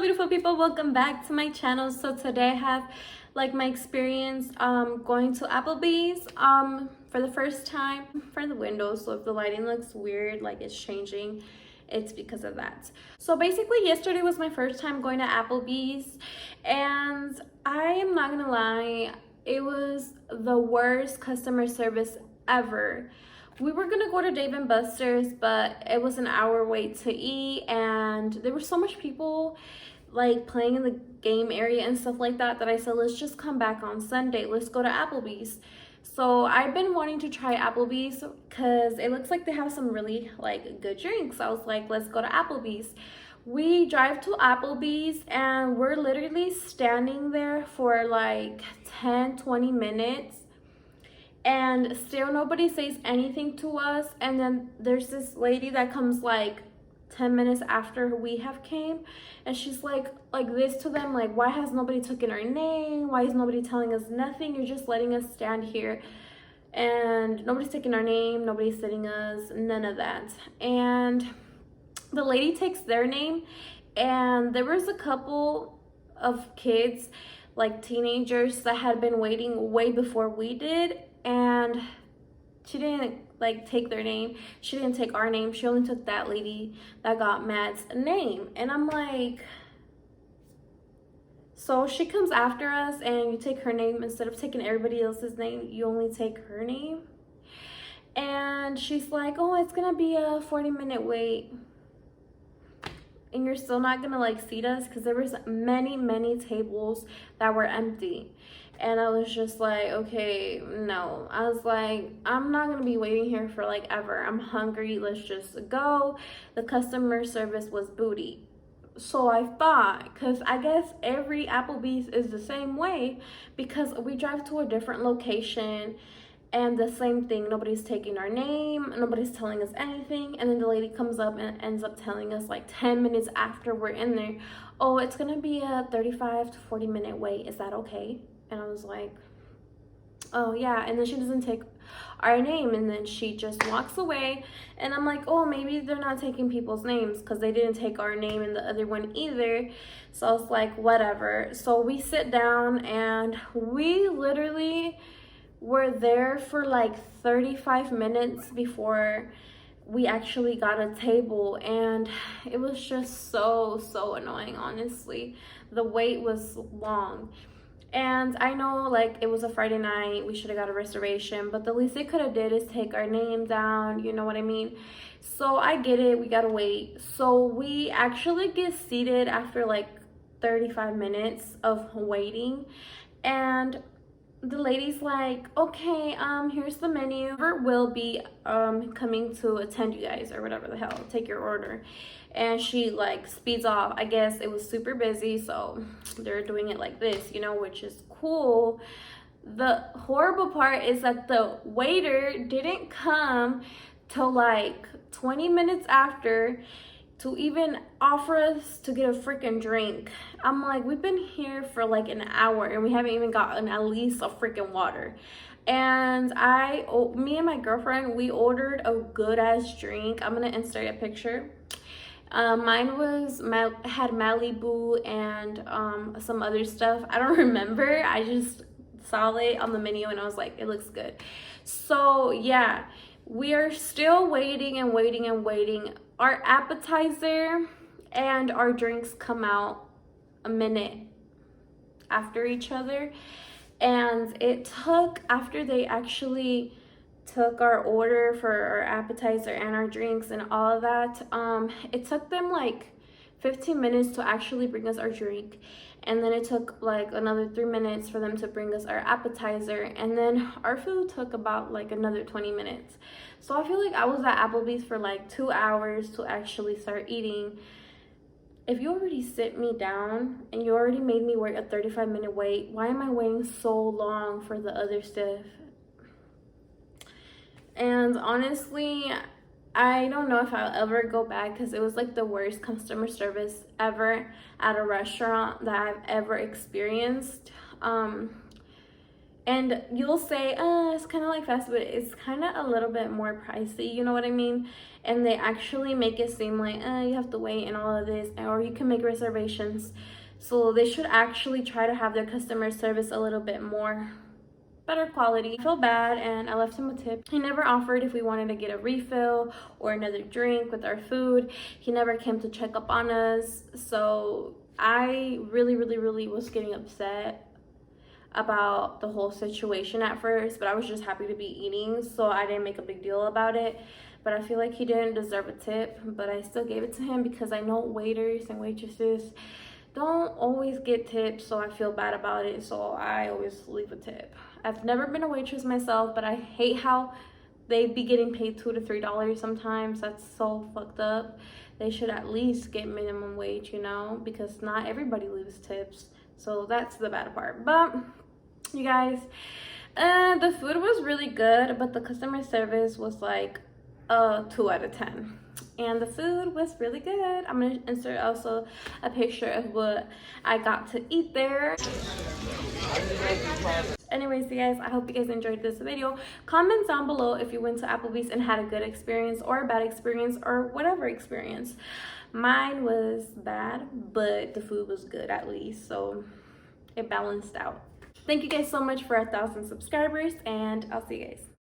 beautiful people, welcome back to my channel. So today I have like my experience going to Applebee's for the first time for the windows. So if the lighting looks weird, like it's changing, it's because of that. So basically yesterday was my first time going to Applebee's, and I am not gonna lie, it was the worst customer service ever. We were gonna go to Dave and Buster's, but it was an hour wait to eat, and there were so much people like playing in the game area and stuff like that I said, let's just come back on Sunday. Let's go to Applebee's. So I've been wanting to try Applebee's because it looks like they have some really like good drinks. I was like, let's go to Applebee's. We drive to Applebee's and we're literally standing there for like 10-20 minutes, and still nobody says anything to us. And then there's this lady that comes like 10 minutes after we have came, and she's like this to them, like, why has nobody taken our name? Why is nobody telling us nothing? You're just letting us stand here and nobody's taking our name, nobody's sitting us, none of that. And the lady takes their name, and there was a couple of kids, like teenagers, that had been waiting way before we did, and she didn't like take their name. She didn't take our name. She only took that lady that got Matt's name. And I'm like, so she comes after us and you take her name instead of taking everybody else's name, you only take her name. And she's like, oh, it's gonna be a 40-minute wait, and you're still not gonna like seat us, because there was many tables that were empty. And I was just like, okay, no. I was like, I'm not gonna be waiting here for like ever. I'm hungry, let's just go. The customer service was booty. So I thought, because I guess every Applebee's is the same way, because we drive to a different location and the same thing, nobody's taking our name, nobody's telling us anything. And then the lady comes up and ends up telling us like 10 minutes after we're in there, oh, it's gonna be a 35 to 40-minute wait, is that okay? And I was like, oh yeah. And then she doesn't take our name, and then she just walks away. And I'm like, oh, maybe they're not taking people's names, because they didn't take our name and the other one either. So I was like, whatever. So we sit down, and we literally were there for like 35 minutes before we actually got a table. And it was just so annoying, honestly. The wait was long. And I know like it was a Friday night, we should have got a reservation, but the least they could have did is take our name down, you know what I mean? So I get it, we gotta wait. So we actually get seated after like 35 minutes of waiting, and the lady's like, okay, here's the menu. Whoever will be coming to attend you guys, or whatever the hell, take your order. And she like speeds off. I guess it was super busy, so they're doing it like this, you know, which is cool. The horrible part is that the waiter didn't come till like 20 minutes after to even offer us to get a freaking drink. I'm like, we've been here for like an hour and we haven't even gotten at least a freaking water. And me and my girlfriend, we ordered a good ass drink. I'm gonna insert a picture. Mine had Malibu and some other stuff. I don't remember. I just saw it on the menu and I was like, it looks good. So yeah, we are still waiting and waiting. Our appetizer and our drinks come out a minute after each other. And it took, after they actually took our order for our appetizer and our drinks and all of that, it took them like 15 minutes to actually bring us our drink, and then it took like another 3 minutes for them to bring us our appetizer, and then our food took about like another 20 minutes. So I feel like I was at Applebee's for like 2 hours to actually start eating. If you already sit me down and you already made me wait a 35-minute wait, why am I waiting so long for the other stuff? And honestly, I don't know if I'll ever go back, because it was like the worst customer service ever at a restaurant that I've ever experienced. And you'll say, it's kind of like fast food. It's kind of a little bit more pricey, you know what I mean? And they actually make it seem like, you have to wait and all of this, or you can make reservations. So they should actually try to have their customer service a little bit more better quality. I feel bad and I left him a tip. He never offered if we wanted to get a refill or another drink with our food. He never came to check up on us. So I really was getting upset about the whole situation at first, but I was just happy to be eating, so I didn't make a big deal about it. But I feel like he didn't deserve a tip, but I still gave it to him because I know waiters and waitresses don't always get tips, so I feel bad about it, so I always leave a tip. I've never been a waitress myself, but I hate how they be getting paid $2 to $3 sometimes. That's so fucked up. They should at least get minimum wage, you know, because not everybody leaves tips. So that's the bad part. But you guys, the food was really good, but the customer service was like a 2 out of 10. And the food was really good. I'm gonna insert also a picture of what I got to eat there. Anyways, you guys, I hope you guys enjoyed this video. Comment down below if you went to Applebee's and had a good experience or a bad experience or whatever experience. Mine was bad, but the food was good at least, so it balanced out. Thank you guys so much for 1,000 subscribers, and I'll see you guys.